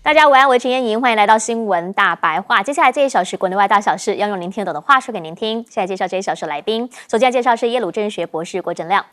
大家午安，我是陈燕莹，欢迎来到新闻大白话。接下来这一小时国内外大小事，要用您听得懂的话说给您听。现在介绍这一小时来宾，首先介绍是耶鲁政治学博士郭正亮，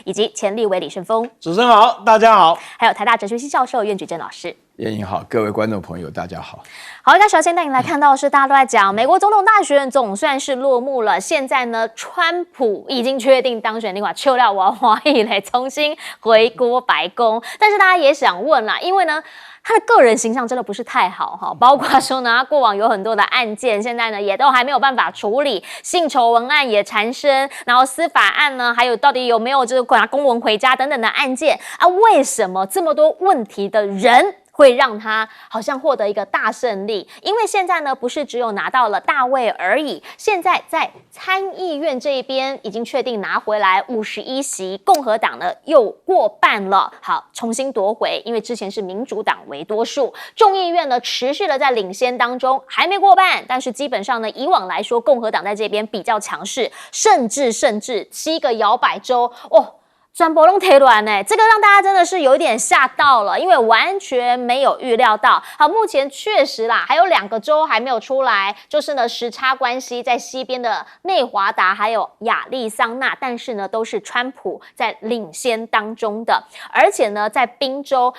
以及前立委李胜峰。主持人好，大家好。还有台大哲学系教授苑举正老师。燕莹好，各位观众朋友大家好。好，那首先带你来看到的是，大家都在讲美国总统大选总算是落幕了。现在呢，川普已经确定当选，另外秋料娃娃一来重新回国白宫。但是大家也想问啦，因为呢，他的个人形象真的不是太好哈，包括说呢，他过往有很多的案件，现在呢也都还没有办法处理，性丑闻案也缠身，然后司法案呢，还有到底有没有就是拿公文回家等等的案件啊？为什么这么多问题的人会让他好像获得一个大胜利？因为现在呢，不是只有拿到了大位而已，现在在参议院这一边已经确定拿回来51席，共和党呢又过半了，好，重新夺回，因为之前是民主党为多数。众议院呢持续的在领先当中，还没过半，但是基本上呢，以往来说，共和党在这边比较强势，甚至7个摇摆州哦。转播拢推乱呢，这个让大家真的是有点吓到了，因为完全没有预料到。好，目前确实啦，还有2个州还没有出来，就是呢时差关系，在西边的内华达还有亚利桑那，但是呢都是川普在领先当中的，而且呢在宾州，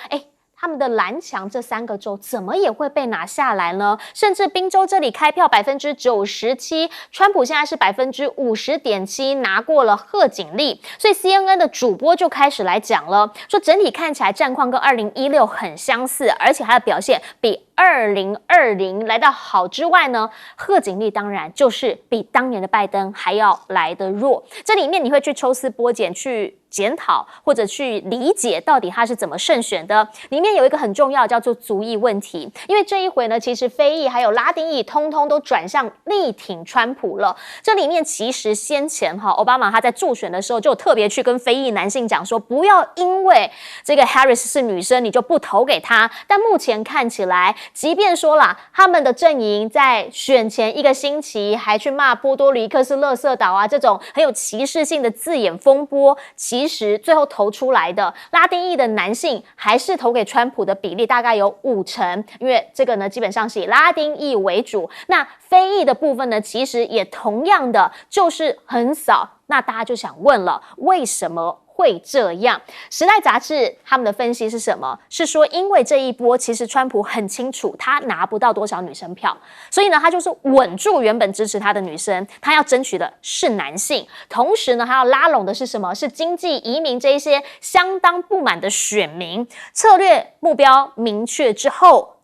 他们的蓝墙这3个州怎么也会被拿下来呢？甚至宾州这里开票97%，川普现在是50.7%拿过了贺锦丽，所以 CNN 的主播就开始来讲了，说整体看起来战况跟2016很相似，而且他的表现比2020来到好之外呢，贺锦丽当然就是比当年的拜登还要来得弱。这里面你会去抽丝剥茧去检讨或者去理解到底他是怎么胜选的，里面有一个很重要叫做族裔问题，因为这一回呢，其实非裔还有拉丁裔通通都转向力挺川普了。这里面其实先前奥巴马他在助选的时候就特别去跟非裔男性讲说，不要因为这个 Harris 是女生你就不投给他。但目前看起来，即便说啦，他们的阵营在选前1个星期还去骂波多黎各是垃圾岛啊，这种很有歧视性的字眼风波，其实最后投出来的拉丁裔的男性还是投给川普的比例大概有50%，因为这个呢基本上是以拉丁裔为主。那非裔的部分呢，其实也同样的就是很少。那大家就想问了，为什么会这样？时代杂志他们的分析是什么？是说因为这一波其实川普很清楚他拿不到多少女生票，所以呢他就是稳住原本支持他的女生，他要争取的是男性，同时呢他要拉拢的是什么？是经济移民这一些相当不满的选民。策略目标明确之后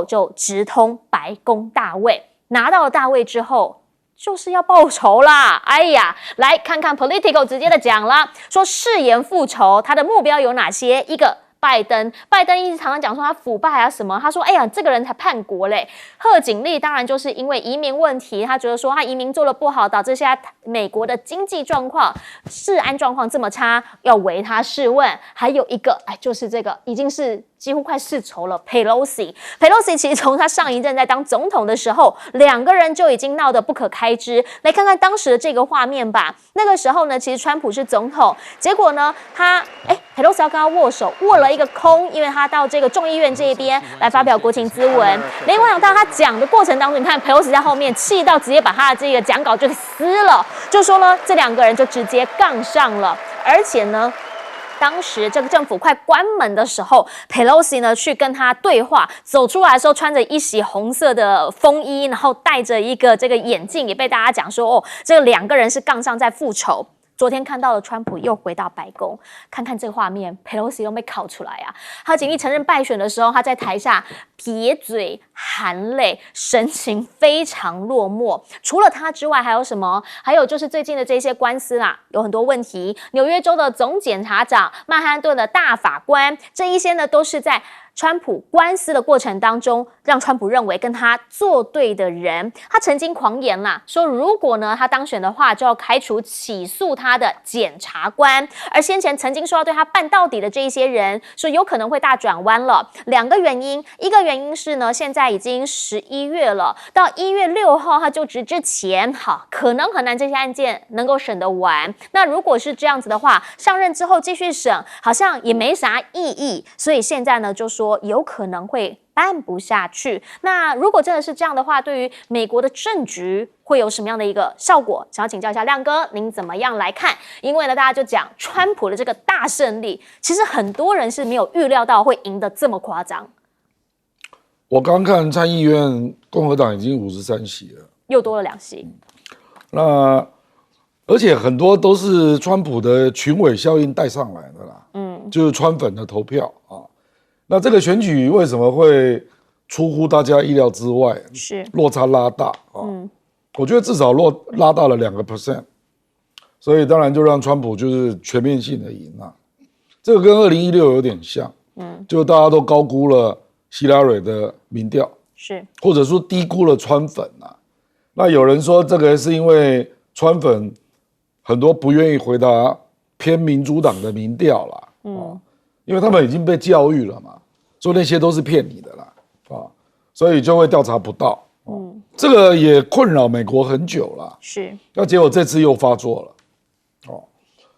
就直通白宫大位，拿到了大位之后就是要报仇啦！哎呀，来看看 Politico 直接的讲了，说誓言复仇，他的目标有哪些？一个拜登一直常常讲说他腐败啊什么，他说哎呀这个人才叛国嘞。贺锦丽当然就是因为移民问题，他觉得说他移民做得不好，导致现在美国的经济状况、治安状况这么差，要为他试问。还有一个就是这个已经是几乎快世仇了 Pelosi 其实从他上一任在当总统的时候，2个人就已经闹得不可开支。来看看当时的这个画面吧。那个时候呢，其实川普是总统，结果呢他Pelosi 要跟他握手，握了一个空，因为他到这个众议院这一边来发表国情咨文。没想到他讲的过程当中，你看 Pelosi 在后面气到直接把他的这个讲稿就撕了，就说呢这2个人就直接杠上了。而且呢当时这个政府快关门的时候 ，Pelosi 呢去跟他对话，走出来的时候穿着一袭红色的风衣，然后戴着一个这个眼镜，也被大家讲说这个2个人是杠上在复仇。昨天看到了川普又回到白宫，看看这个画面 ，Pelosi 又被烤出来啊！贺锦丽承认败选的时候，他在台下撇嘴含泪，神情非常落寞。除了他之外，还有什么？还有就是最近的这些官司啦，有很多问题。纽约州的总检察长、曼哈顿的大法官，这一些呢都是在川普官司的过程当中，让川普认为跟他作对的人，他曾经狂言啦，说如果呢他当选的话，就要开除起诉他的检察官。而先前曾经说要对他办到底的这一些人，说有可能会大转弯了。2个原因，一个原因是呢，现在已经11月了，到1月6号他就职之前，可能很难这些案件能够审得完。那如果是这样子的话，上任之后继续审，好像也没啥意义。所以现在呢，就说说有可能会办不下去。那如果真的是这样的话，对于美国的政局会有什么样的一个效果？想要请教一下亮哥，您怎么样来看？因为呢，大家就讲川普的这个大胜利，其实很多人是没有预料到会赢得这么夸张。我刚看参议院共和党已经53席了，又多了2席。那而且很多都是川普的群尾效应带上来的啦，就是川粉的投票啊。那这个选举为什么会出乎大家意料之外，是落差拉大啊？我觉得至少拉大了2%，所以当然就让川普就是全面性的赢啊。这个跟2016有点像，就大家都高估了希拉蕊的民调，是或者说低估了川粉啊。那有人说这个是因为川粉很多不愿意回答偏民主党的民调啦，因为他们已经被教育了嘛，说那些都是骗你的啦，所以就会调查不到，这个也困扰美国很久了，是，那结果这次又发作了，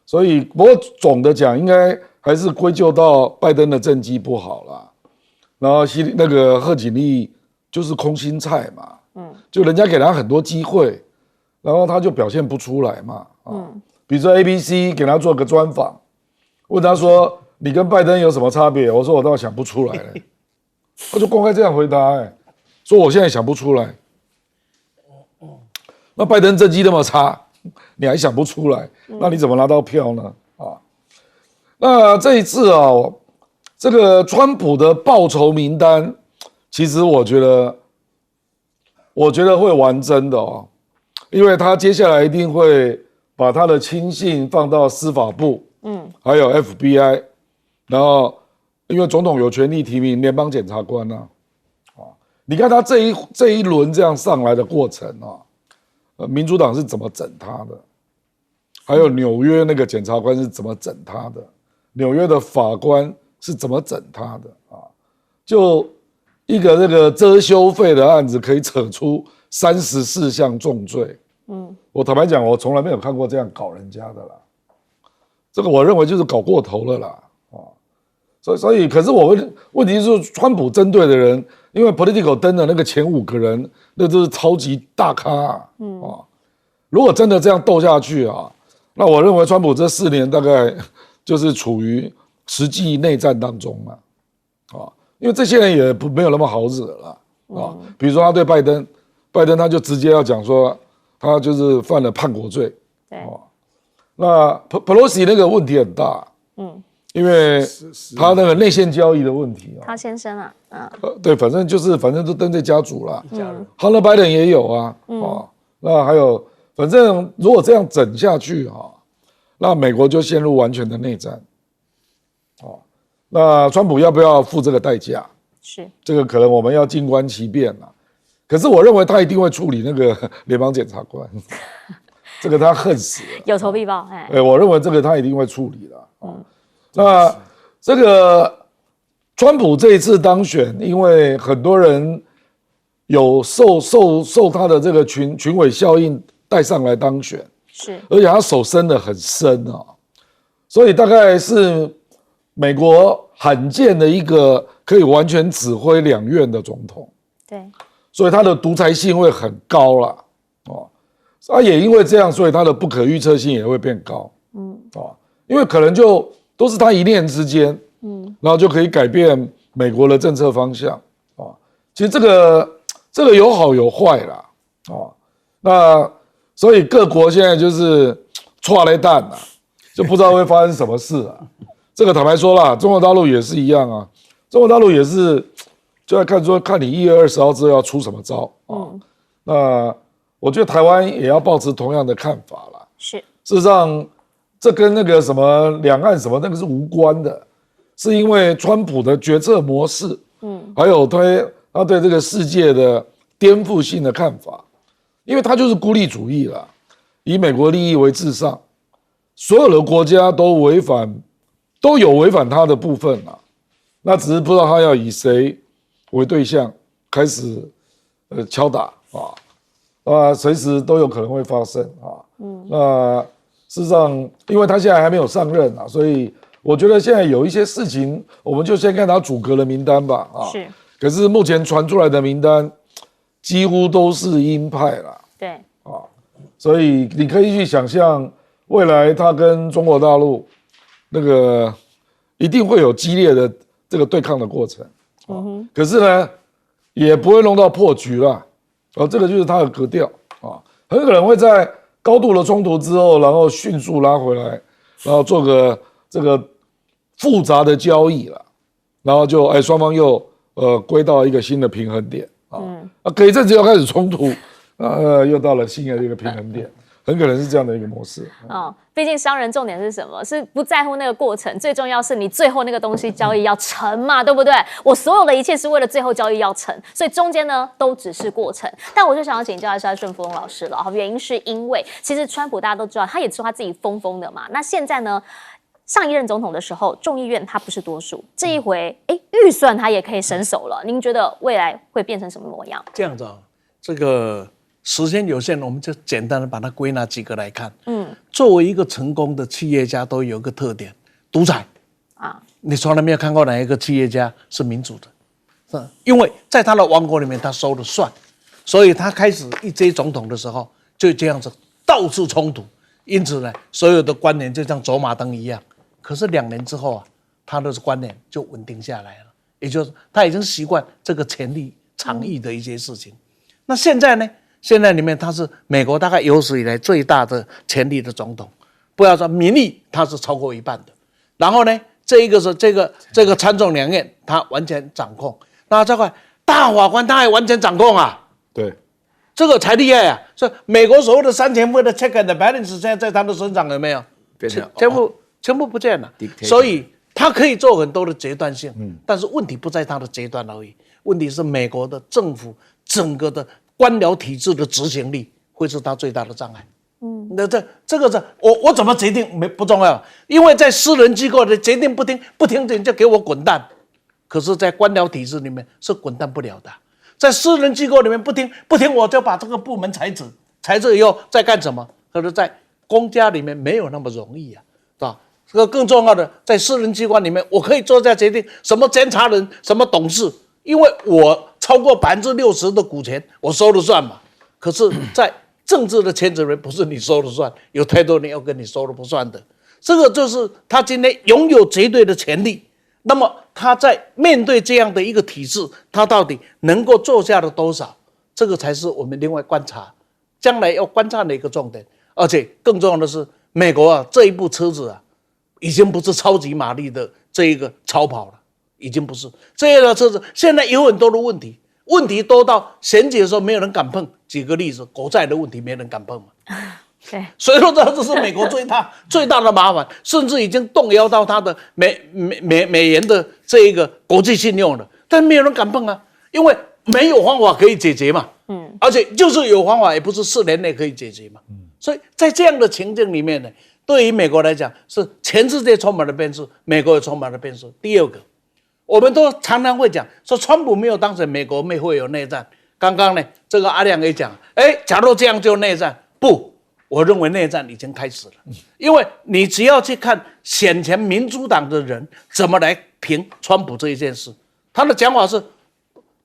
所以不过总的讲，应该还是归咎到拜登的政绩不好啦，然后那个贺锦丽就是空心菜嘛，就人家给他很多机会，然后他就表现不出来嘛，比如说 ABC 给他做个专访，问他说你跟拜登有什么差别？我说我倒想不出来了，他就公开这样回答，说我现在想不出来。那拜登政绩那么差，你还想不出来，那你怎么拿到票呢？那这一次这个川普的报仇名单，其实我觉得会玩真的因为他接下来一定会把他的亲信放到司法部，还有 FBI， 然后因为总统有权利提名联邦检察官你看他这一轮这样上来的过程民主党是怎么整他的，还有纽约那个检察官是怎么整他的，纽约的法官是怎么整他的就一个这个遮羞费的案子可以扯出34项重罪，我坦白讲，我从来没有看过这样搞人家的啦，这个我认为就是搞过头了啦，所以可是问题是川普针对的人，因为 Politico 登的那个前5个人，那都是超级大咖如果真的这样斗下去那我认为川普这4年大概就是处于实际内战当中了因为这些人也没有那么好惹了比如说他对拜登他就直接要讲说他就是犯了叛国罪，对那 Pelosi 那个问题很大，因为他那个内线交易的问题他先生对，反正都登这家族啦，Hunter Biden 也有那还有，反正如果这样整下去那美国就陷入完全的内战那川普要不要付这个代价？是这个可能我们要静观其变啦。可是我认为他一定会处理那个联邦检察官，这个他恨死了，有仇必报。我认为这个他一定会处理的那这个川普这一次当选，因为很多人有受他的这个群尾效应带上来当选，是，而且他手伸得很深所以大概是美国罕见的一个可以完全指挥2院的总统，对，所以他的独裁性会很高啦也因为这样，所以他的不可预测性也会变高，因为可能就都是他一念之间，然后就可以改变美国的政策方向其实这个有好有坏啦那所以各国现在就是剉咧蛋就不知道会发生什么事这个坦白说啦，中国大陆也是一样中国大陆也是就在看你1月20号之后要出什么招那我觉得台湾也要抱持同样的看法啦。是，事实上这跟那个什么两岸什么那个是无关的，是因为川普的决策模式，还有他对这个世界的颠覆性的看法，因为他就是孤立主义啦，以美国利益为至上，所有的国家都有违反他的部分啦，那只是不知道他要以谁为对象开始敲打随时都有可能会发生那事实上，因为他现在还没有上任所以我觉得现在有一些事情，我们就先看他阻隔的名单吧。啊，是。可是目前传出来的名单几乎都是鹰派啦。对。啊，所以你可以去想象，未来他跟中国大陆那个一定会有激烈的这个对抗的过程。可是呢，也不会弄到破局啦。这个就是他的格调啊，很可能会在高度的冲突之后，然后迅速拉回来，然后做个这个复杂的交易啦，然后就双方又归到一个新的平衡点啊。隔一阵子又开始冲突，又到了新的一个平衡点。很可能是这样的一个模式。毕竟商人重点是什么？是不在乎那个过程，最重要是你最后那个东西交易要成嘛，对不对？我所有的一切是为了最后交易要成，所以中间呢都只是过程。但我就想要请教一下顺福翁老师了，原因是因为其实川普大家都知道，他也说他自己疯疯的嘛。那现在呢，上一任总统的时候，众议院他不是多数，这一回预算他也可以伸手了。您觉得未来会变成什么模样？这样子啊，这个时间有限，我们就简单的把它归纳几个来看。作为一个成功的企业家，都有一个特点，独裁啊。你从来没有看过哪一个企业家是民主的，是因为在他的王国里面，他说了算，所以他开始一接总统的时候就这样子到处冲突，因此呢，所有的官员就像走马灯一样。可是2年之后啊，他的官员就稳定下来了，也就是他已经习惯这个权力场域的一些事情。那现在呢？现在里面他是美国大概有史以来最大的权力的总统，不要说民意他是超过一半的。然后呢，这一个是这个参众两院他完全掌控，那这块大法官他还完全掌控啊。对，这个才厉害啊！所以美国所谓的3000份的 check and balance 现在在他的身上有没有？全部不见了。所以他可以做很多的决断性，但是问题不在他的决断而已，问题是美国的政府整个的官僚体制的执行力会是他最大的障碍。那这个是我怎么决定不重要，因为在私人机构的决定不听你就给我滚蛋，可是在官僚体制里面是滚蛋不了的。在私人机构里面不听我就把这个部门裁职以后再干什么？可是在公家里面没有那么容易啊，是吧？这个更重要的，在私人机关里面，我可以做下决定，什么监察人，什么董事，因为我超过60%的股权，我说了算嘛。可是，在政治的圈子里面，不是你说了算，有太多人要跟你说了不算的。这个就是他今天拥有绝对的权利。那么他在面对这样的一个体制，他到底能够做下了多少？这个才是我们另外观察，将来要观察的一个重点。而且更重要的是，美国啊这一部车子啊，已经不是超级马力的这一个超跑了，已经不是这样的车子。现在有很多的问题多到选举的时候没有人敢碰。举个例子，国债的问题没人敢碰嘛。对，所以说这是美国最大的麻烦，甚至已经动摇到它的美元的这一个国际信用了，但没有人敢碰啊，因为没有方法可以解决嘛。而且就是有方法，也不是4年内可以解决嘛。所以在这样的情境里面呢，对于美国来讲，是全世界充满了变数，美国也充满了变数。第二个，我们都常常会讲说，川普没有当选，美国会有内战。刚刚呢，这个阿亮也讲，假如这样就内战，不。我认为内战已经开始了，因为你只要去看选前民主党的人怎么来评川普这一件事，他的讲法是，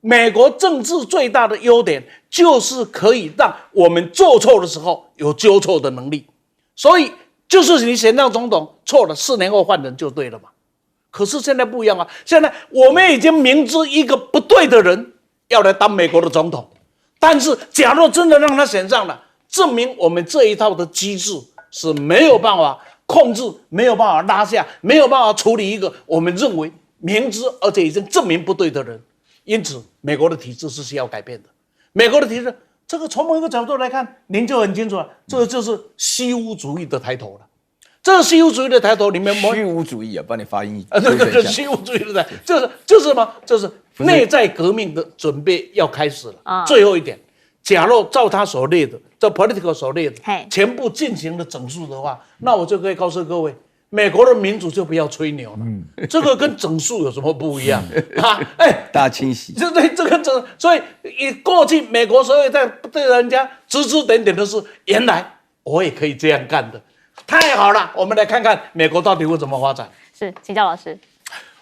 美国政治最大的优点就是可以让我们做错的时候有纠错的能力，所以就是你选上总统错了，4年后换人就对了嘛。可是现在不一样啊，现在我们已经明知一个不对的人要来当美国的总统，但是假如真的让他选上了，证明我们这一套的机制是没有办法控制，没有办法拉下，没有办法处理一个我们认为明知而且已经证明不对的人。因此，美国的体制是需要改变的。美国的体制，这个从某一个角度来看，您就很清楚了，这个就是虚无主义的抬头了。这个虚无主义的抬头里面，虚无主义啊，帮你发音。对，虚无主义的抬头，就是什么？就是内在革命的准备要开始了。最后一点。假如照他所列的，这 political 所列的，全部进行了整数的话，那我就可以告诉各位，美国的民主就不要吹牛了。这个跟整数有什么不一样啊？大清洗。这个所以过去美国所有在对人家指指点点的是，原来我也可以这样干的。太好了，我们来看看美国到底会怎么发展。是，请教老师。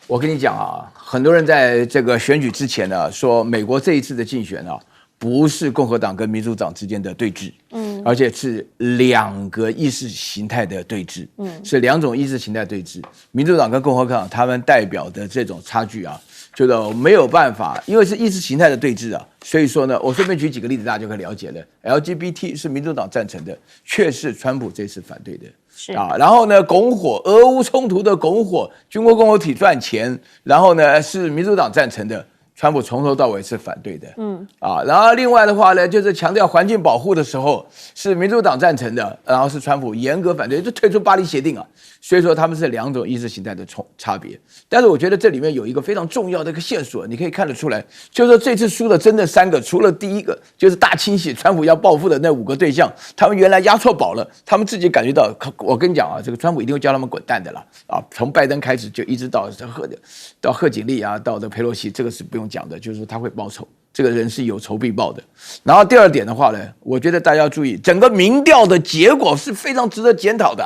我跟你讲啊，很多人在这个选举之前呢，说美国这一次的竞选啊，不是共和党跟民主党之间的对峙，而且是两个意识形态的对峙，是两种意识形态对峙。民主党跟共和党他们代表的这种差距啊，就是没有办法，因为是意识形态的对峙啊，所以说呢，我顺便举几个例子，大家就可以了解了。LGBT 是民主党赞成的，却是川普这次反对的。是啊，然后呢，拱火，俄乌冲突的拱火，军国共和体赚钱，然后呢是民主党赞成的，川普从头到尾是反对的，然后另外的话呢，就是强调环境保护的时候是民主党赞成的，然后是川普严格反对，就退出巴黎协定啊，所以说他们是两种意识形态的差别。但是我觉得这里面有一个非常重要的一个线索，你可以看得出来，就是说这次输的真的3个，除了第一个就是大清洗，川普要报复的那5个对象，他们原来押错宝了，他们自己感觉到，我跟你讲啊，这个川普一定会叫他们滚蛋的啦，啊，从拜登开始就一直到贺锦丽啊，到佩洛西，这个是不用讲的，就是说他会报仇。这个人是有仇必报的。然后第二点的话呢，我觉得大家要注意，整个民调的结果是非常值得检讨的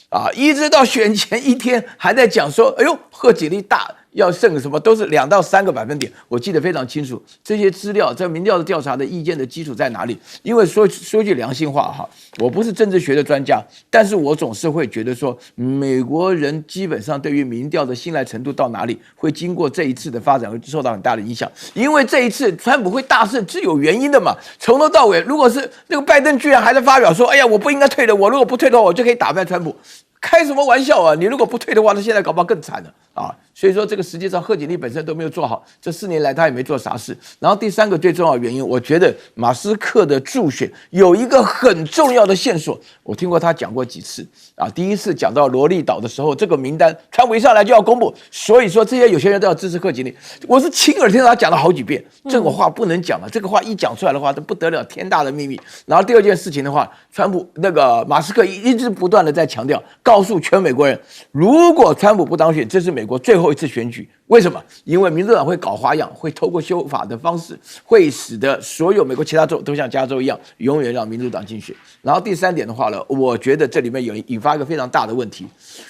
啊！一直到选前1天还在讲说，哎呦，贺锦丽要胜什么，都是2到3个百分点，我记得非常清楚。这些资料在民调的调查的意见的基础在哪里？因为说句良心话哈，我不是政治学的专家，但是我总是会觉得说，美国人基本上对于民调的信赖程度到哪里，会经过这一次的发展会受到很大的影响。因为这一次川普会大胜是有原因的嘛，从头到尾，如果是那个拜登居然还在发表说，哎呀，我不应该退的，我如果不退的话，我就可以打败川普。开什么玩笑啊！你如果不退的话，那现在搞不好更惨了啊！所以说，这个实际上贺锦丽本身都没有做好，这4年来他也没做啥事。然后第3个最重要的原因，我觉得马斯克的助选有一个很重要的线索，我听过他讲过几次啊。第一次讲到罗利岛的时候，这个名单川普一上来就要公布，所以说这些有些人都要支持贺锦丽。我是亲耳听到他讲了好几遍，这个话不能讲了，这个话一讲出来的话，这不得了，天大的秘密。然后第二件事情的话，川普那个马斯克一直不断的在强调。告诉全美国人，如果川普不当选，这是美国最后一次选举。为什么？因为民主党会搞花样，会透过修法的方式，会使得所有美国其他州都像加州一样，永远让民主党竞选。然后第3点的话呢，我觉得这里面有引发一个非常大的问题。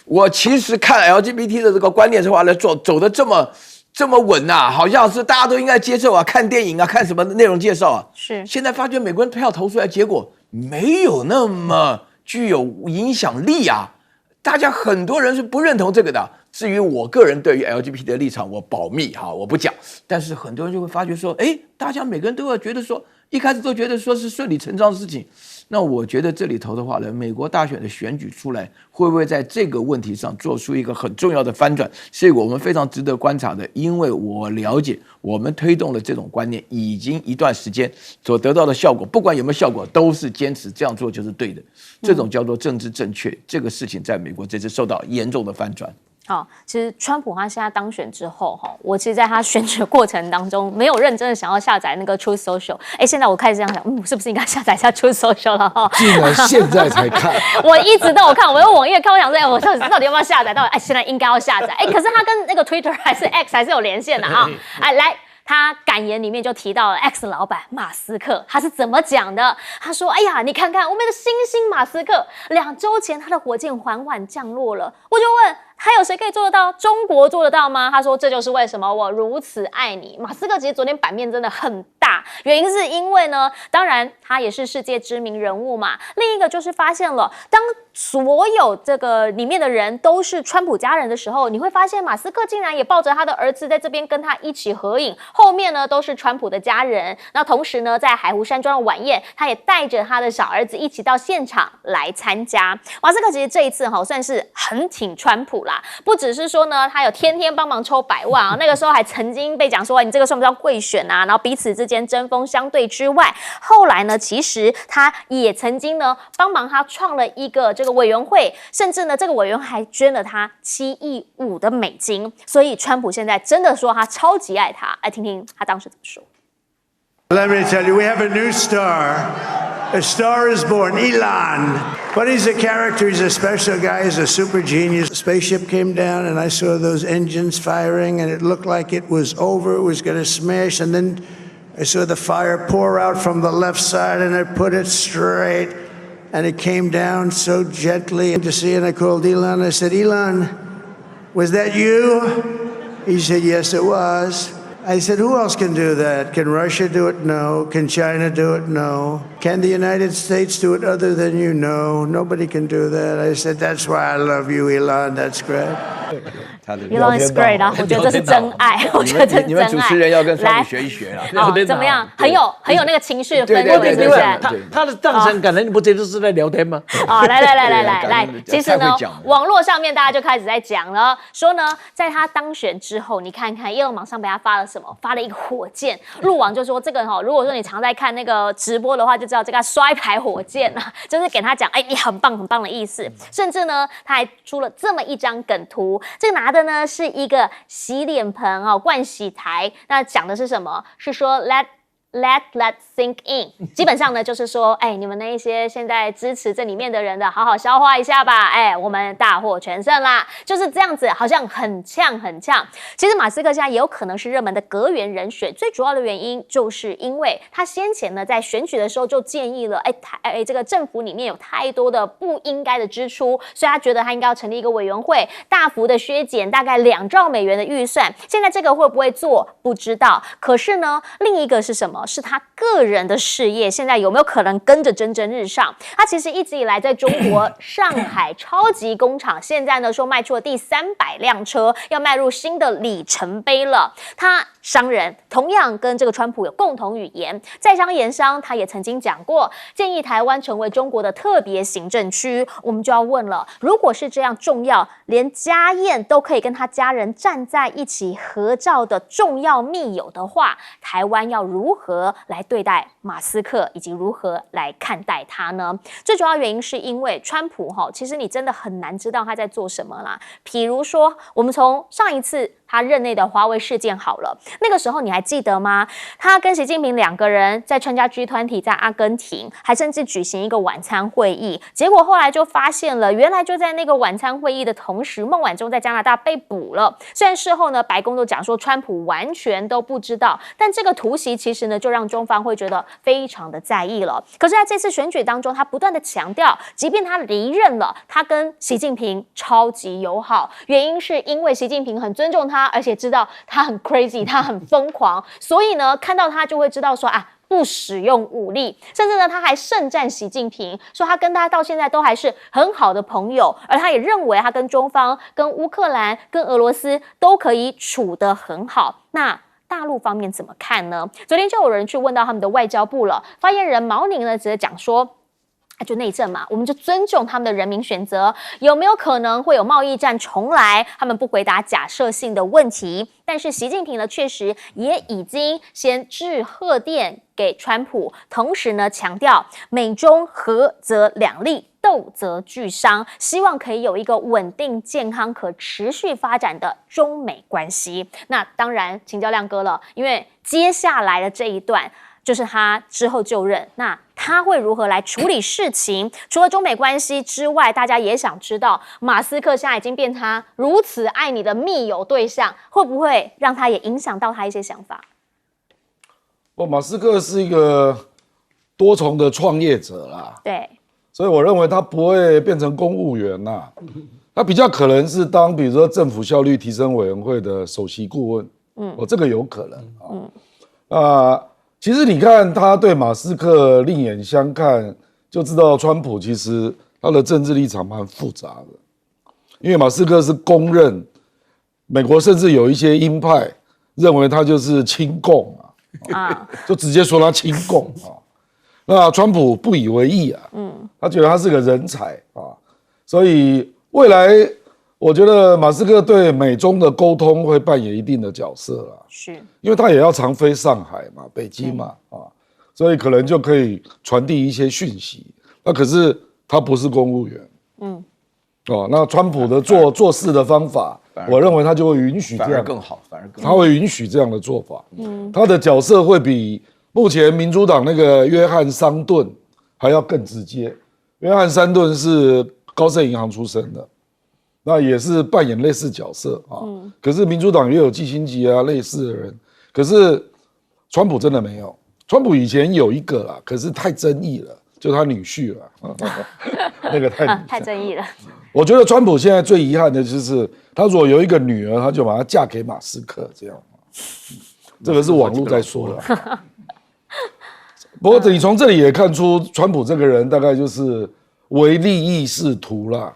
我其实看 LGBT 的这个观念的话呢，走得这么稳啊，好像是大家都应该接受啊，看电影啊，看什么内容介绍啊。是。现在发觉美国人票投出来，结果没有那么具有影响力啊。大家很多人是不认同这个的。至于我个人对于 LGBT 的立场，我保密哈，我不讲。但是很多人就会发觉说，哎，大家每个人都要觉得说，一开始都觉得说是顺理成章的事情。那我觉得这里头的话呢，美国大选的选举出来，会不会在这个问题上做出一个很重要的翻转，是我们非常值得观察的。因为我了解，我们推动了这种观念已经一段时间，所得到的效果，不管有没有效果，都是坚持这样做就是对的。这种叫做政治正确，这个事情在美国这次受到严重的翻转。好，其实川普他现在当选之后，我其实在他选举的过程当中，没有认真的想要下载那个 Truth Social。现在我开始这样想，是不是应该下载一下 Truth Social 了哈？竟然现在才看，我一直都有看，我用网页看，我想说，我到底要不要下载？现在应该要下载。可是他跟那个 Twitter 还是 X 还是有连线的啊。来。他感言里面就提到了 X 老板马斯克，他是怎么讲的？他说：“哎呀，你看看我们的新星马斯克，2周前他的火箭缓缓降落了。”我就问，还有谁可以做得到？中国做得到吗？他说：“这就是为什么我如此爱你。”马斯克其实昨天版面真的很大，原因是因为呢，当然他也是世界知名人物嘛。另一个就是发现了，当所有这个里面的人都是川普家人的时候，你会发现马斯克竟然也抱着他的儿子在这边跟他一起合影。后面呢都是川普的家人，那同时呢，在海湖山庄的晚宴，他也带着他的小儿子一起到现场来参加。马斯克其实这一次算是很挺川普啦，不只是说呢，他有天天帮忙抽100万啊，那个时候还曾经被讲说你这个算不算贿选啊？然后彼此之间针锋相对之外，后来呢，其实他也曾经呢帮忙他创了一个这个委员会，甚至呢这个委员会还捐了他7.5亿的美金，所以川普现在真的说他超级爱他，来听听他当时怎么说。Let me tell you, we have a new star. A star is born, Elon. But he's a character, he's a special guy, he's a super genius. The spaceship came down and I saw those engines firing and it looked like it was over, it was going to smash. And then I saw the fire pour out from the left side and I put it straight and it came down so gently to see, and I called Elon. I said, Elon, was that you? He said, yes, it was. I said, who else can do that? Can Russia do it? No. Can China do it? No. Can the United States do it other than you? No. Nobody can do that. I said, that's why I love you, Elon. That's great. Elon is great 啊，我觉得这是真爱，我觉得这是你们真爱。主持人要跟川来普学一学啦。好，怎么样？很有那个情绪的氛围，对对对是不是？他的当成感人，你不觉得是在聊天吗？哦，来，其实呢太会讲了，网络上面大家就开始在讲了，说呢，在他当选之后，你看看Elon马上被他发了什么？发了一个火箭，路网就说这个如果说你常在看那个直播的话，就知道这个摔牌火箭啊，就是给他讲，哎，你很棒很棒的意思。甚至呢，他还出了这么一张梗图，这个拿的呢是一个洗脸盆盥洗台，那讲的是什么？是说 Let sink in， 基本上呢就是说，哎，你们那一些现在支持这里面的人的，好好消化一下吧，哎，我们大获全胜啦，就是这样子，好像很呛。其实马斯克现在也有可能是热门的阁员人选，最主要的原因就是因为他先前呢在选举的时候就建议了，这个政府里面有太多的不应该的支出，所以他觉得他应该要成立一个委员会，大幅的削减大概2兆美元的预算。现在这个会不会做不知道，可是呢，另一个是什么？是他个人的事业，现在有没有可能跟着蒸蒸日上？他其实一直以来在中国上海超级工厂，现在呢说卖出了第300辆车，要迈入新的里程碑了。他商人同样跟这个川普有共同语言，在商言商，他也曾经讲过，建议台湾成为中国的特别行政区。我们就要问了，如果是这样重要，连家燕都可以跟他家人站在一起合照的重要密友的话，台湾要如何来对待马斯克，以及如何来看待他呢？最主要原因是因为川普其实你真的很难知道他在做什么啦。比如说，我们从上一次他任内的华为事件好了，那个时候你还记得吗？他跟习近平2个人在参加 G20 在阿根廷，还甚至举行一个晚餐会议，结果后来就发现了，原来就在那个晚餐会议的同时，孟晚舟在加拿大被捕了。虽然事后呢，白宫都讲说川普完全都不知道，但这个突袭其实呢，就让中方会觉得非常的在意了。可是在这次选举当中，他不断的强调，即便他离任了，他跟习近平超级友好，原因是因为习近平很尊重他，而且知道他很 crazy， 他很疯狂，所以呢，看到他就会知道说不使用武力，甚至呢，他还盛赞习近平，说他跟他到现在都还是很好的朋友，而他也认为他跟中方、跟乌克兰、跟俄罗斯都可以处得很好。那大陆方面怎么看呢？昨天就有人去问到他们的外交部了，发言人毛宁呢，直接讲说，就内政嘛，我们就尊重他们的人民选择，有没有可能会有贸易战重来？他们不回答假设性的问题。但是习近平呢，确实也已经先致贺电给川普，同时呢强调美中和则两利，斗则俱伤，希望可以有一个稳定、健康、可持续发展的中美关系。那当然，请教亮哥了，因为接下来的这一段就是他之后就任，那他会如何来处理事情？除了中美关系之外，大家也想知道，马斯克现在已经变他如此爱你的密友对象，会不会让他也影响到他一些想法？马斯克是一个多重的创业者啦，对，所以我认为他不会变成公务员啦，他比较可能是当比如说政府效率提升委员会的首席顾问，这个有可能其实你看他对马斯克另眼相看，就知道川普其实他的政治立场蛮复杂的，因为马斯克是公认，美国甚至有一些鹰派认为他就是亲共就直接说他亲共那川普不以为意他觉得他是个人才所以未来我觉得马斯克对美中的沟通会扮演一定的角色啦，是，因为他也要常飞上海嘛、北京嘛所以可能就可以传递一些讯息。那可是他不是公务员，那川普的做事的方法，我认为他就会允许这样，反而更好，他会允许这样的做法。他的角色会比目前民主党那个约翰桑顿还要更直接。约翰桑顿是高盛银行出身的。那也是扮演类似角色可是民主党也有季辛吉类似的人，可是川普真的没有。川普以前有一个啦，可是太争议了，就他女婿了，那个太正义了。我觉得川普现在最遗憾的就是，他如果有一个女儿，他就把她嫁给马斯克，这样。这个是网络在说的。不过你从这里也看出，川普这个人大概就是唯利益是图啦。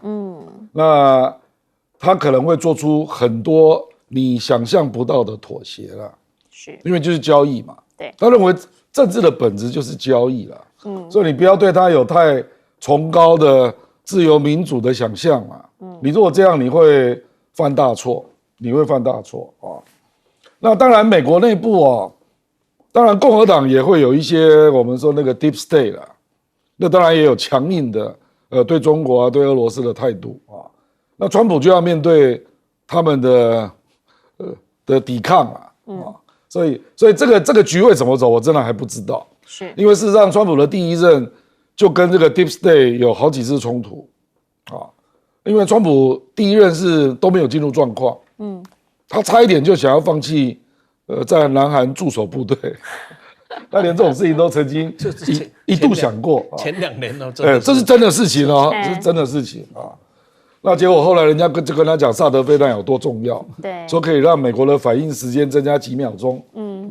那他可能会做出很多你想象不到的妥协啦。是，因为就是交易嘛。对，他认为政治的本质就是交易啦。所以你不要对他有太崇高的自由民主的想象嘛。你如果这样，你会犯大错，那当然，美国内部当然共和党也会有一些我们说那个 deep state 啦，那当然也有强硬的对中国对俄罗斯的态度啊。那川普就要面对他们的抵抗啊。所以这个局会怎么走，我真的还不知道。是，因为事实上，川普的第一任就跟这个 Deep State 有好几次冲突啊。因为川普第一任是都没有进入状况，他差一点就想要放弃在南韩驻守部队，他连这种事情都曾经一度想过。前2年这是真的事情哦，这是真的事情啊。那结果后来人家就跟他讲萨德飞弹有多重要，对，说可以让美国的反应时间增加几秒钟，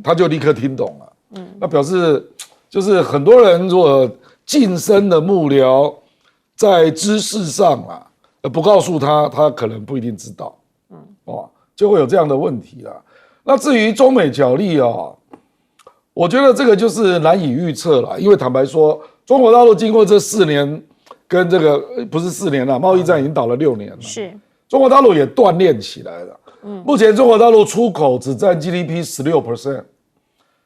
他就立刻听懂了，那表示就是很多人如果晋升的幕僚在知识上不告诉他，他可能不一定知道，就会有这样的问题啦。那至于中美角力我觉得这个就是难以预测了，因为坦白说，中国大陆经过这4年。跟这个不是4年了，贸易战已经打了6年了。是，中国大陆也锻炼起来了。目前中国大陆出口只占 GDP 16%，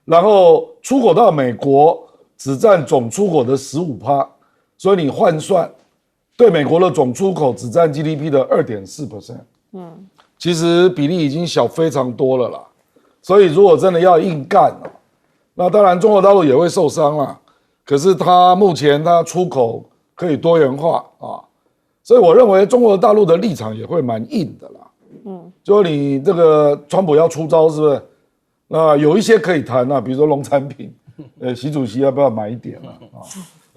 然后出口到美国只占总出口的15%，所以你换算，对美国的总出口只占 GDP 的2.4%。其实比例已经小非常多了啦。所以如果真的要硬干那当然中国大陆也会受伤啦。可是它目前它出口可以多元化所以我认为中国大陆的立场也会蛮硬的啦。就你这个川普要出招是不是？那有一些可以谈比如说农产品，习主席要不要买一点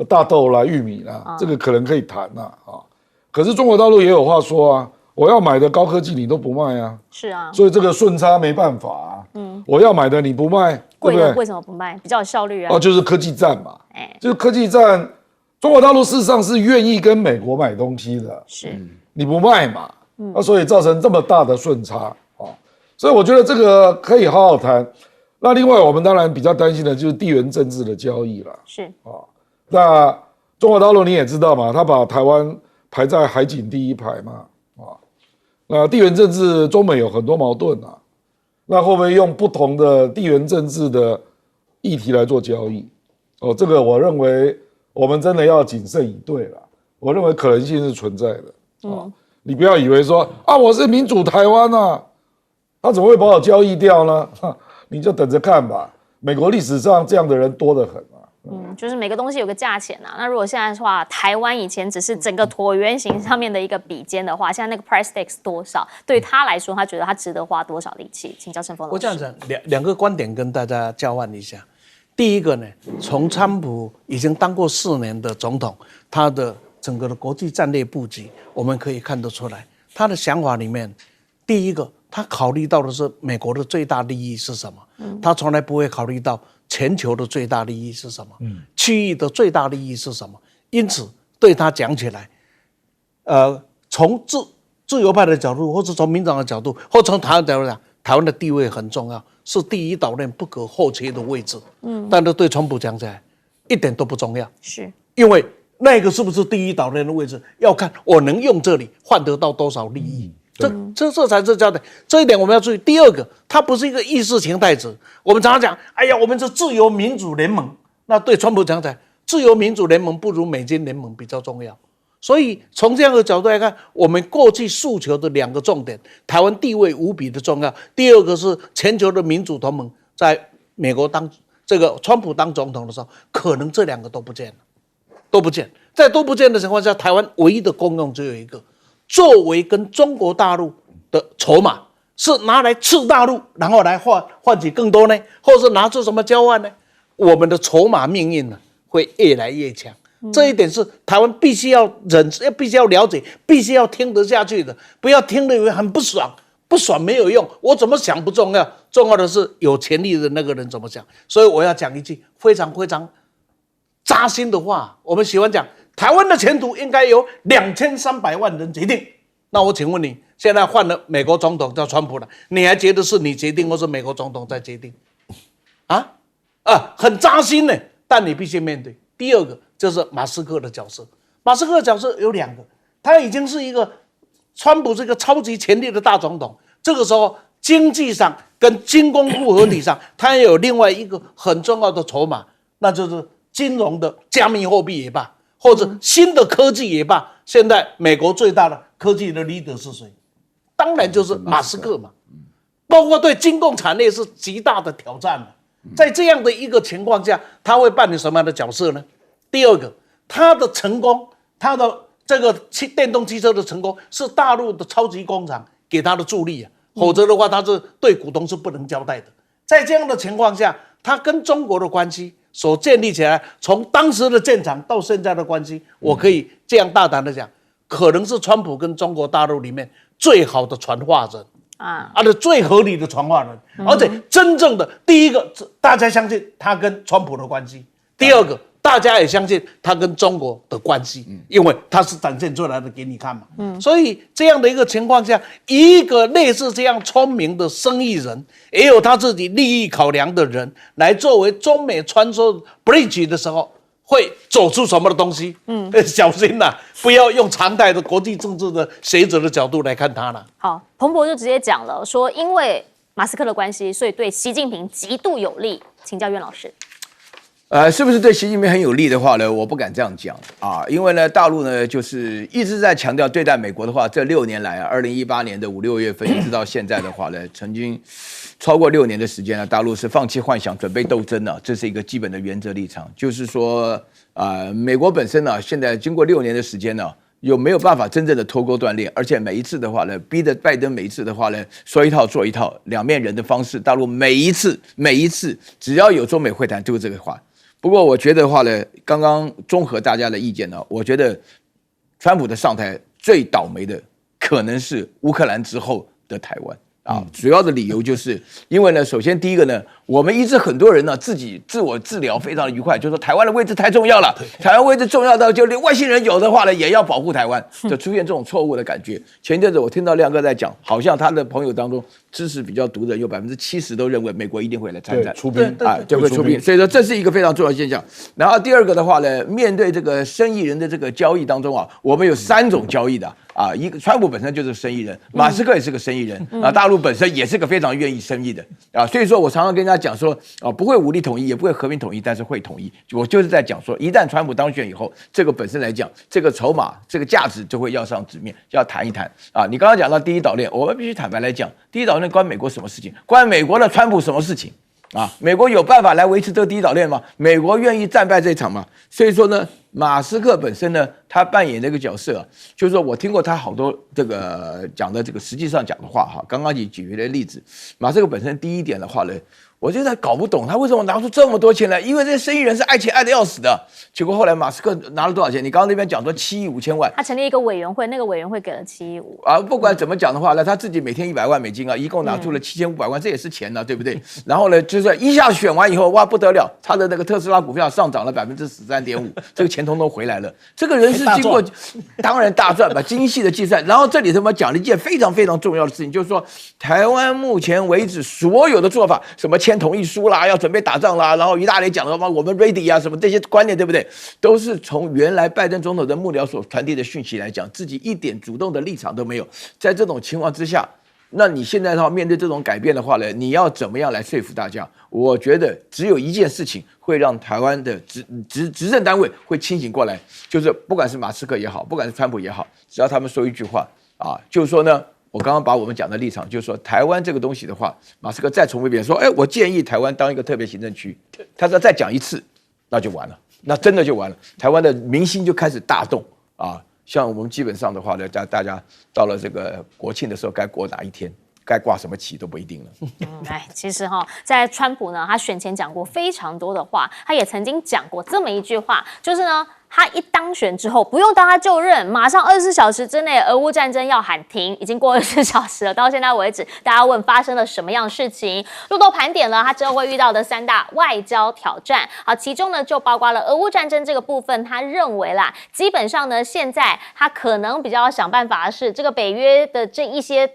大豆啦、玉米啦，这个可能可以谈可是中国大陆也有话说我要买的高科技你都不卖是啊，所以这个顺差没办法我要买的你不卖，贵的对不对？为什么不卖？比较有效率就是科技战嘛，就是科技战。中国大陆事实上是愿意跟美国买东西的，是你不卖嘛，所以造成这么大的顺差所以我觉得这个可以好好谈。那另外我们当然比较担心的就是地缘政治的交易了，是那中国大陆你也知道嘛，他把台湾排在海景第一排嘛那地缘政治中美有很多矛盾那会不会用不同的地缘政治的议题来做交易这个我认为我们真的要谨慎以对了，我认为可能性是存在的你不要以为说我是民主台湾他怎么会把我交易掉呢？你就等着看吧。美国历史上这样的人多得很就是每个东西有个价钱那如果现在的话，台湾以前只是整个椭圆形上面的一个比肩的话，现在那个 price tag 多少？对他来说，他觉得他值得花多少力气？请教陈峰老师。我这样讲两个观点跟大家交换一下。第一个呢，从川普已经当过4年的总统，他的整个的国际战略布局，我们可以看得出来，他的想法里面，第一个，他考虑到的是美国的最大利益是什么，他从来不会考虑到全球的最大利益是什么，区域的最大利益是什么。因此，对他讲起来，从自由派的角度，或是从民主党的角度，或从台湾角度讲，台湾的地位很重要。是第一岛链不可或缺的位置，但是对川普讲起来一点都不重要，是因为那个是不是第一岛链的位置，要看我能用这里换得到多少利益，这才是焦点。这一点我们要注意。第二个，它不是一个意识形态者。我们常常讲，哎呀，我们是自由民主联盟，那对川普讲起来，自由民主联盟不如美金联盟比较重要。所以从这样的角度来看，我们过去诉求的2个重点，台湾地位无比的重要。第二个是全球的民主同盟，在美国当这个川普当总统的时候，可能这2个都不见了，都不见。在都不见的情况下，台湾唯一的功用只有一个，作为跟中国大陆的筹码，是拿来吃大陆，然后来换取更多呢，或是拿出什么交换呢？我们的筹码命运呢会越来越强。这一点是台湾必须要必须要了解，必须要听得下去的，不要听了以为很不爽，不爽没有用，我怎么想不重要，重要的是有权利的那个人怎么想。所以我要讲一句非常非常扎心的话，我们喜欢讲台湾的前途应该由2300万人决定。那我请问你，现在换了美国总统叫川普了，你还觉得是你决定，或是美国总统在决定？很扎心呢，但你必须面对。第二个就是马斯克的角色，马斯克的角色有2个，他已经是一个川普这个超级权力的大总统，这个时候经济上跟军工复合体上，他也有另外一个很重要的筹码，那就是金融的加密货币也罢，或者新的科技也罢。现在美国最大的科技的 leader 是谁？当然就是马斯克嘛，包括对军工产业是极大的挑战嘛。在这样的一个情况下，他会扮演什么样的角色呢？第二个，他的成功，他的这个电动汽车的成功，是大陆的超级工厂给他的助力啊，否则的话，他是对股东是不能交代的。在这样的情况下，他跟中国的关系所建立起来，从当时的建厂到现在的关系，我可以这样大胆的讲，可能是川普跟中国大陆里面最好的传话人最合理的传话人，而且真正的第一个，大家相信他跟川普的关系；第二个，大家也相信他跟中国的关系，因为他是展现出来的给你看嘛。所以这样的一个情况下，一个类似这样聪明的生意人，也有他自己利益考量的人，来作为中美穿梭 bridge 的时候，会走出什么的东西？小心呐，不要用常态的国际政治的学者的角度来看他了。好，彭博就直接讲了，说因为马斯克的关系，所以对习近平极度有利。请教苑老师。是不是对习近平很有利的话呢？我不敢这样讲啊，因为呢，大陆呢就是一直在强调对待美国的话，这6年来2018年的5、6月份一直到现在的话呢，曾经超过6年的时间呢，大陆是放弃幻想，准备斗争了，这是一个基本的原则立场，就是说美国本身呢，现在经过6年的时间呢，有没有办法真正的脱钩断裂？而且每一次的话呢，逼得拜登每一次的话呢，说一套做一套，两面人的方式，大陆每一次只要有中美会谈，就是这个话。不过我觉得的话呢，刚刚综合大家的意见呢，我觉得川普的上台最倒霉的可能是乌克兰之后的台湾啊。主要的理由就是因为呢，首先第一个呢，我们一直很多人呢自己自我治疗非常的愉快，就说台湾的位置太重要了，台湾位置重要到就连外星人有的话呢也要保护台湾，就出现这种错误的感觉。前一阵子我听到亮哥在讲，好像他的朋友当中支持比较独的有70%都认为美国一定会来参战出兵就会出兵，所以说这是一个非常重要的现象。然后第二个的话呢，面对这个生意人的这个交易当中啊，我们有3种交易的啊，一个川普本身就是生意人，马斯克也是个生意人啊，大陆本身也是个非常愿意生意的啊，所以说我常常跟人家讲说啊，不会武力统一，也不会和平统一，但是会统一。我就是在讲说，一旦川普当选以后，这个本身来讲，这个筹码、这个价值就会要上纸面，要谈一谈啊。你刚刚讲到第一岛链，我们必须坦白来讲，第一岛链关美国什么事情？关美国的川普什么事情？啊，美国有办法来维持这个第一岛链吗？美国愿意战败这场吗？所以说呢，马斯克本身呢，他扮演这个角色就是说我听过他好多这个讲的这个实际上讲的话哈。刚刚你举的例子，马斯克本身第一点的话呢，我就在搞不懂他为什么拿出这么多钱来，因为这些生意人是爱钱爱得要死的。结果后来马斯克拿了多少钱？你刚刚那边讲说7亿5千万，他成立一个委员会，那个委员会给了7亿5啊。不管怎么讲的话呢，他自己每天100万美金啊，一共拿出了7500万，这也是钱呢，对不对？然后呢，就是一下选完以后，哇不得了，他的那个特斯拉股票上涨了13.5%，这个钱通通回来了。这个人是经过当然大赚吧，精细的计算。然后这里他妈讲了一件非常非常重要的事情，就是说台湾目前为止所有的做法，什么签同意书啦，要准备打仗啦，然后一大堆讲的我们 ready 啊，什么这些观念，对不对？都是从原来拜登总统的幕僚所传递的讯息来讲，自己一点主动的立场都没有。在这种情况之下，那你现在的话面对这种改变的话呢，你要怎么样来说服大家？我觉得只有一件事情会让台湾的执政单位会清醒过来，就是不管是马斯克也好，不管是川普也好，只要他们说一句话啊，就是说呢，我刚刚把我们讲的立场，就是说台湾这个东西的话，马斯克再重复一遍说，我建议台湾当一个特别行政区，他说再讲一次，那就完了，那真的就完了，台湾的民心就开始大动啊。像我们基本上的话呢，大家到了这个国庆的时候，该过哪一天，该挂什么旗都不一定了。其实在川普呢，他选前讲过非常多的话，他也曾经讲过这么一句话，就是呢，他一当选之后，不用当他就任，马上24小时之内，俄乌战争要喊停，已经过24小时了。到现在为止，大家问发生了什么样的事情？路透盘点了他之后会遇到的3大外交挑战。好，其中呢就包括了俄乌战争这个部分，他认为啦，基本上呢现在他可能比较要想办法的是这个北约的这一些。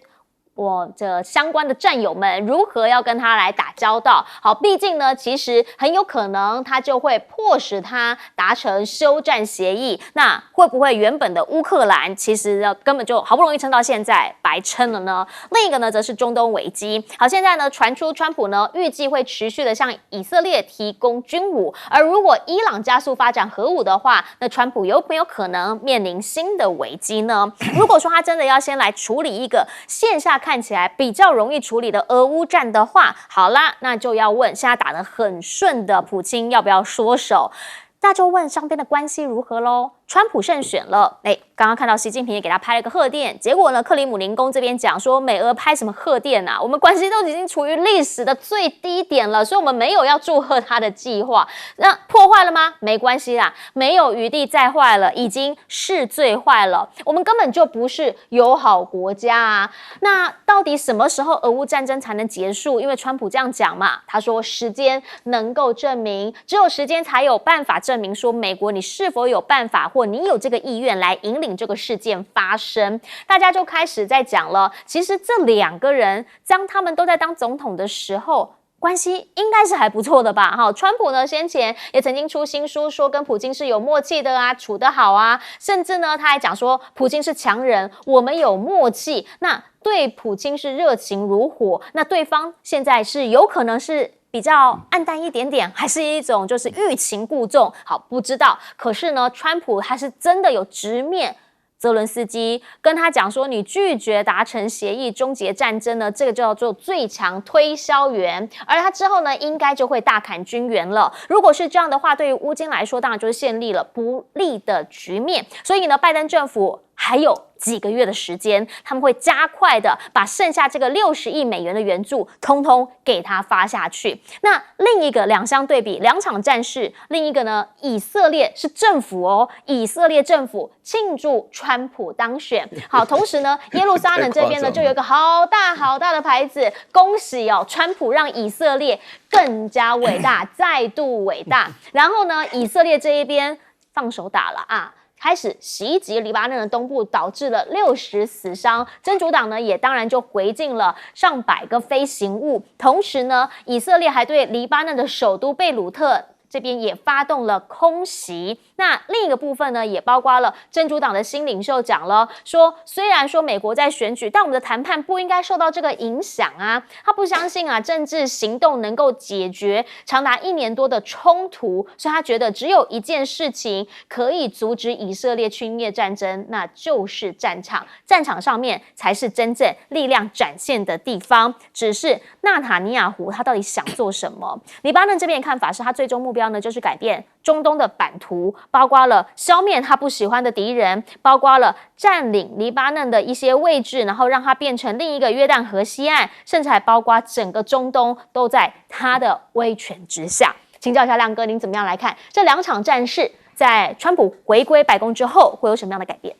这相关的战友们如何要跟他来打交道？好，毕竟呢，其实很有可能他就会迫使他达成休战协议。那会不会原本的乌克兰其实根本就好不容易撑到现在白撑了呢？另一个呢，则是中东危机。好，现在呢传出川普呢预计会持续的向以色列提供军武，而如果伊朗加速发展核武的话，那川普有没有可能面临新的危机呢？如果说他真的要先来处理一个线下看起来比较容易处理的俄乌战的话，好啦，那就要问现在打得很顺的普京要不要缩手？那就问双边的关系如何咯。川普胜选了，刚刚看到习近平也给他拍了个贺电，结果呢，克里姆林宫这边讲说美俄拍什么贺电啊？我们关系都已经处于历史的最低点了，所以我们没有要祝贺他的计划。那破坏了吗？没关系啦，没有余地再坏了，已经是最坏了。我们根本就不是友好国家啊。那到底什么时候俄乌战争才能结束？因为川普这样讲嘛，他说时间能够证明，只有时间才有办法证明说美国你是否有办法或你有这个意愿来引领这个事件发生。大家就开始在讲了，其实这2个人当他们都在当总统的时候，关系应该是还不错的吧？川普呢先前也曾经出新书说跟普京是有默契的啊，处得好啊，甚至呢他还讲说普京是强人，我们有默契。那对普京是热情如火，那对方现在是有可能是比较暗淡一点点，还是一种就是欲擒故纵？好，不知道。可是呢，川普他是真的有直面泽伦斯基，跟他讲说，你拒绝达成协议终结战争呢，这个叫做最强推销员。而他之后呢，应该就会大砍军援了。如果是这样的话，对于乌军来说，当然就是建立了不利的局面。所以呢，拜登政府还有几个月的时间，他们会加快的把剩下这个60亿美元的援助通通给他发下去。那另一个两相对比，2场战事，另一个呢，以色列是政府哦，以色列政府庆祝川普当选。好，同时呢，耶路撒冷这边呢就有一个好大好大的牌子，恭喜哦，川普让以色列更加伟大，再度伟大。然后呢，以色列这一边放手打了啊。开始袭击黎巴嫩的东部，导致了60死伤。真主党呢，也当然就回敬了上百个飞行物。同时呢，以色列还对黎巴嫩的首都贝鲁特这边也发动了空袭。那另一个部分呢，也包括了真主党的新领袖讲了，说虽然说美国在选举，但我们的谈判不应该受到这个影响啊。他不相信啊，政治行动能够解决长达1年多的冲突，所以他觉得只有一件事情可以阻止以色列侵略战争，那就是战场。战场上面才是真正力量展现的地方。只是纳塔尼亚胡他到底想做什么？黎巴嫩这边的看法是他最终目标呢，就是改变中东的版图，包括了消灭他不喜欢的敌人，包括了占领黎巴嫩的一些位置，然后让它变成另一个约旦河西岸，甚至还包括整个中东都在他的威权之下。请教一下亮哥，您怎么样来看这2场战事在川普回归白宫之后会有什么样的改变？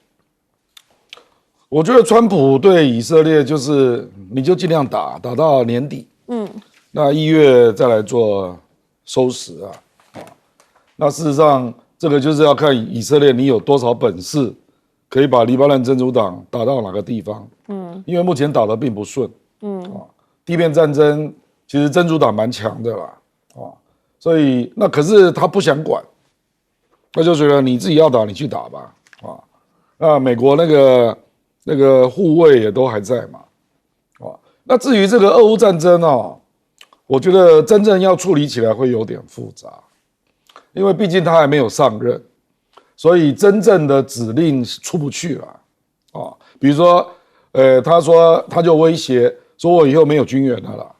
我觉得川普对以色列就是你就尽量打到年底，那1月再来做收拾啊。那事实上，这个就是要看以色列你有多少本事，可以把黎巴嫩真主党打到哪个地方。因为目前打得并不顺。地面战争其实真主党蛮强的啦，所以那可是他不想管，那就觉得你自己要打你去打吧，那美国那个护卫也都还在嘛，那至于这个俄乌战争我觉得真正要处理起来会有点复杂。因为毕竟他还没有上任，所以真正的指令出不去了比如说，他说他就威胁说，我以后没有军援了啦。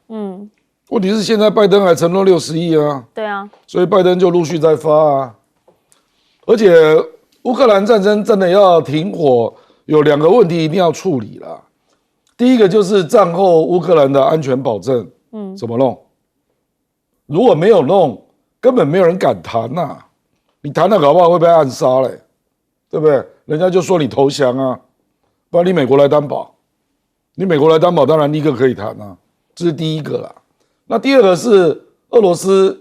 问题是现在拜登还承诺60亿啊，对啊，所以拜登就陆续在发啊。而且乌克兰战争真的要停火，有2个问题一定要处理啦。第一个就是战后乌克兰的安全保证，怎么弄？如果没有弄，根本没有人敢谈呐，你谈了搞不好会被暗杀嘞，对不对？人家就说你投降啊，不然你美国来担保，你美国来担保，当然立刻可以谈啊，这是第一个啦。那第二个是俄罗斯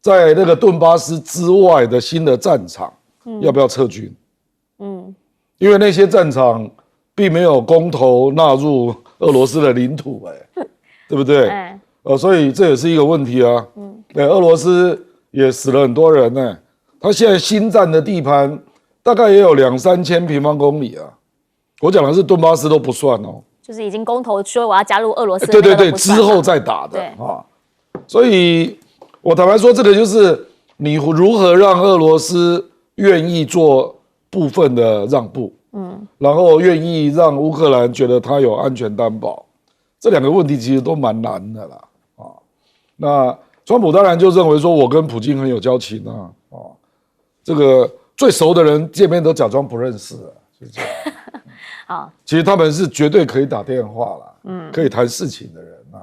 在那个顿巴斯之外的新的战场，要不要撤军？因为那些战场并没有公投纳入俄罗斯的领土，对不对？所以这也是一个问题啊。俄罗斯也死了很多人呢。他现在新占的地盘大概也有2-3千平方公里啊。我讲的是顿巴斯都不算哦，就是已经公投说我要加入俄罗斯，对，之后再打的啊。所以我坦白说，这个就是你如何让俄罗斯愿意做部分的让步，然后愿意让乌克兰觉得他有安全担保，这两个问题其实都蛮难的啦。那川普当然就认为说我跟普京很有交情啊，这个最熟的人见面都假装不认识啊，就是这样。好，其实他们是绝对可以打电话啦，可以谈事情的人啊。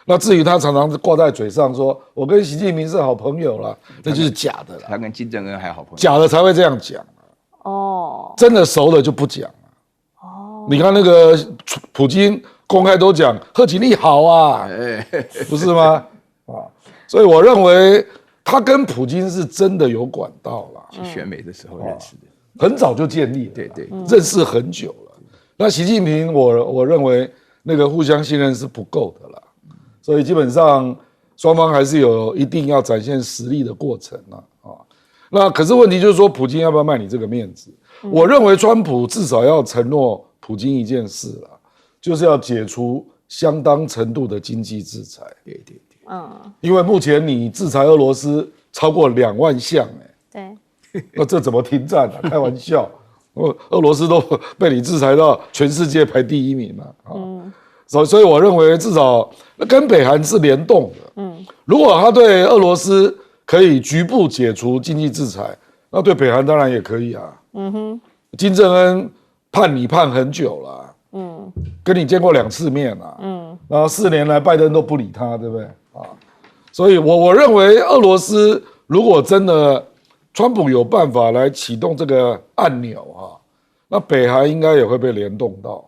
那至于他常常挂在嘴上说我跟习近平是好朋友啦，那就是假的啦。他跟金正恩还好朋友，假的才会这样讲啊。真的熟的就不讲了。你看那个普京公开都讲贺锦丽好啊，不是吗？所以我认为他跟普京是真的有管道啦，去选美的时候认识的，很早就建立了，对，认识很久了。那习近平我认为那个互相信任是不够的啦，所以基本上双方还是有一定要展现实力的过程啦。那可是问题就是说，普京要不要卖你这个面子？我认为川普至少要承诺普京一件事啦，就是要解除相当程度的经济制裁。对，因为目前你制裁俄罗斯超过2万项，对，那这怎么停战啊？开玩笑，俄罗斯都被你制裁到全世界排第1名了。所以我认为至少跟北韩是联动的。如果他对俄罗斯可以局部解除经济制裁，那对北韩当然也可以啊。金正恩判你判很久了，跟你见过2次面了，然后4年来拜登都不理他，对不对？所以我认为俄罗斯如果真的川普有办法来启动这个按钮那北韩应该也会被联动到。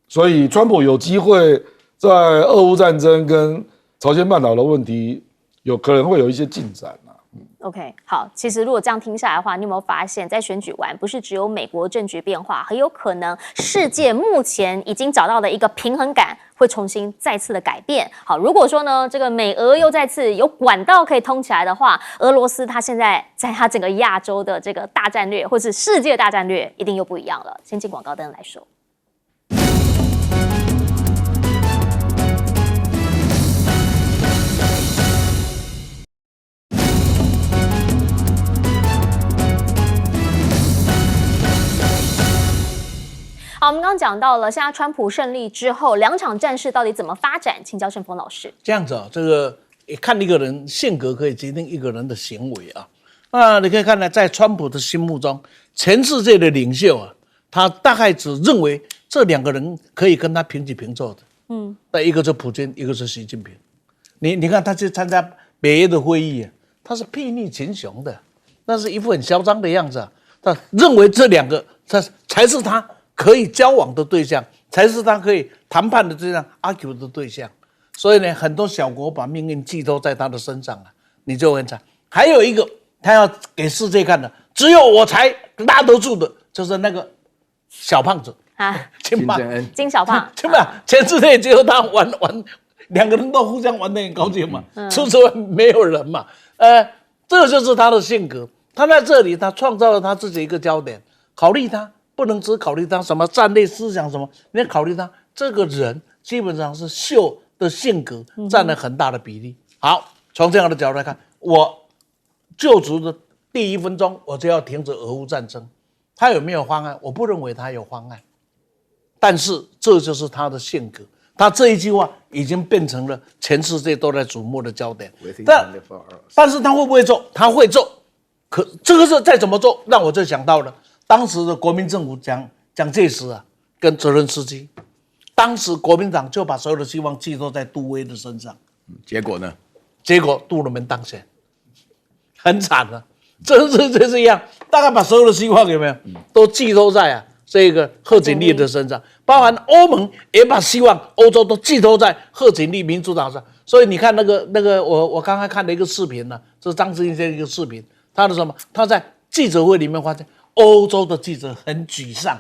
所以川普有机会在俄乌战争跟朝鲜半岛的问题有可能会有一些进展。OK， 好，其实如果这样听下来的话，你有没有发现，在选举完，不是只有美国政局变化，很有可能世界目前已经找到的一个平衡感会重新再次的改变。好，如果说呢，这个美俄又再次有管道可以通起来的话，俄罗斯它现在在它整个亚洲的这个大战略，或是世界大战略，一定又不一样了。先进广告灯来说。好，我们刚刚讲到了，现在川普胜利之后，2场战事到底怎么发展？请教盛峰老师。这样子这个看一个人性格可以决定一个人的行为啊。那你可以看到，在川普的心目中，全世界的领袖他大概只认为这2个人可以跟他平起平坐的。那一个是普京，一个是习近平。你看他去参加北约的会议他是睥睨群雄的，那是一副很嚣张的样子他认为这2个才是他可以交往的对象，才是他可以谈判的对象 argue 的对象。所以呢，很多小国把命运寄托在他的身上你就很惨。还有一个他要给世界看的，只有我才拉得住的，就是那个小胖子金正恩，金小胖，全世界只有他玩，2个人都互相玩得很高兴嘛，除此外没有人嘛。这就是他的性格。他在这里，他创造了他自己一个焦点，考虑他。不能只考虑他什么战略思想什么，你要考虑他这个人基本上是秀的性格占了很大的比例。好，从这样的角度来看，我就职的第1分钟我就要停止俄乌战争，他有没有方案？我不认为他有方案，但是这就是他的性格。他这一句话已经变成了全世界都在瞩目的焦点。但是他会不会做？他会做。可这个是再怎么做，让我就想到了。当时的国民政府蒋介石跟泽连斯基，当时国民党就把所有的希望寄托在杜威的身上，结果呢？结果杜鲁门当选，很惨了，真是这样，大概把所有的希望有没有都寄托在这个贺锦丽的身上，包含欧盟也把希望欧洲都寄托在贺锦丽民主党上。所以你看那个我刚才看了一个视频呢，这是张志英的一个视频，他的什么？他在记者会里面发现欧洲的记者很沮丧，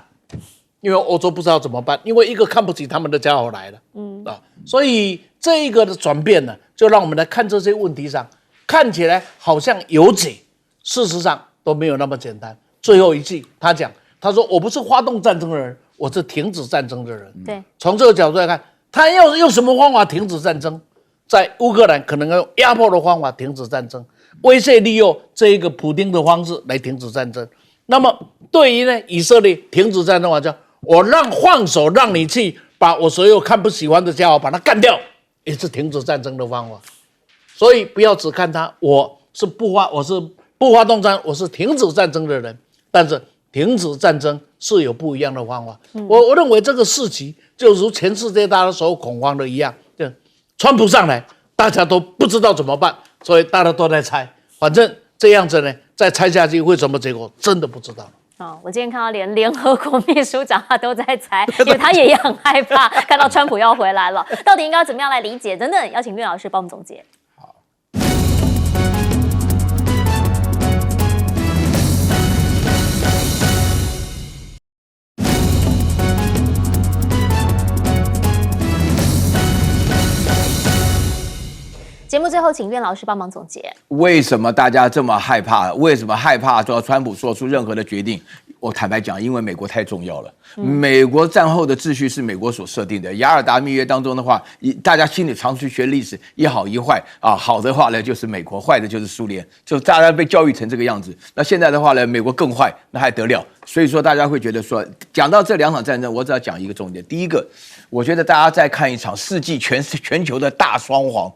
因为欧洲不知道怎么办，因为一个看不起他们的家伙来了，所以这一个的转变呢，就让我们来看这些问题上，看起来好像有解，事实上都没有那么简单。最后一句他说我不是发动战争的人，我是停止战争的人。对，从这个角度来看，他要用什么方法停止战争？在乌克兰可能要用压迫的方法停止战争，威胁利诱这一个普丁的方式来停止战争。那么对于呢以色列停止战争的话，叫我放手让你去把我所有看不喜欢的家伙把他干掉，也是停止战争的方法。所以不要只看他，我是不发动战，我是停止战争的人，但是停止战争是有不一样的方法。我认为这个事情就如全世界大家所恐慌的一样，就川普上来，大家都不知道怎么办，所以大家都在猜。反正这样子呢，再猜下去会什么结果，真的不知道。我今天看到连联合国秘书长他都在猜，因为他也很害怕看到川普要回来了，到底应该怎么样来理解等等，邀请岳老师帮我们总结。节目最后，请苑老师帮忙总结。为什么大家这么害怕？为什么害怕说川普做出任何的决定？我坦白讲，因为美国太重要了。美国战后的秩序是美国所设定的。雅尔达密约当中的话，大家心里常去学历史，一好一坏啊。好的话呢就是美国，坏的就是苏联，就大家被教育成这个样子。那现在的话呢，美国更坏，那还得了？所以说大家会觉得说，讲到这两场战争，我只要讲一个重点。第一个，我觉得大家在看一场世纪全球的大双簧。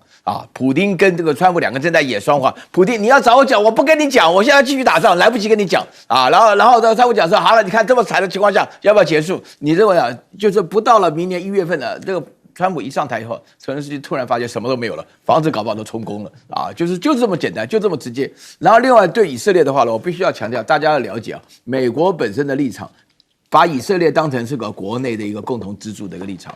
普丁跟这个川普两个正在演双簧。普丁，你要找我讲，我不跟你讲，我现在继续打仗，来不及跟你讲啊。然后川普讲说，好了，你看这么惨的情况下，要不要结束？你认为就是不到了明年1月份的这个川普一上台以后，全世界突然发现什么都没有了，房子搞不好都充公了就是这么简单，就这么直接。然后另外对以色列的话呢，我必须要强调，大家要了解美国本身的立场，把以色列当成是个国内的一个共同支柱的一个立场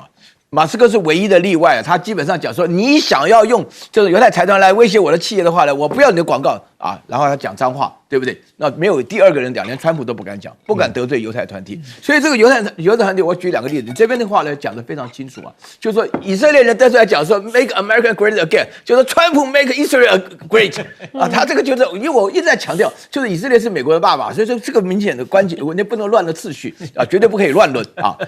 马斯克是唯一的例外他基本上讲说，你想要用就是犹太财团来威胁我的企业的话呢，我不要你的广告然后他讲脏话，对不对？那没有第二个人讲，连川普都不敢讲，不敢得罪犹太团体。所以这个犹太团体，我举两个例子，这边的话呢讲得非常清楚就是说以色列人得出来讲说 Make America Great Again， 就是川普 Make Israel Great 他这个就是因为我一直在强调，就是以色列是美国的爸爸，所以说这个明显的关键，你不能乱了秩序绝对不可以乱伦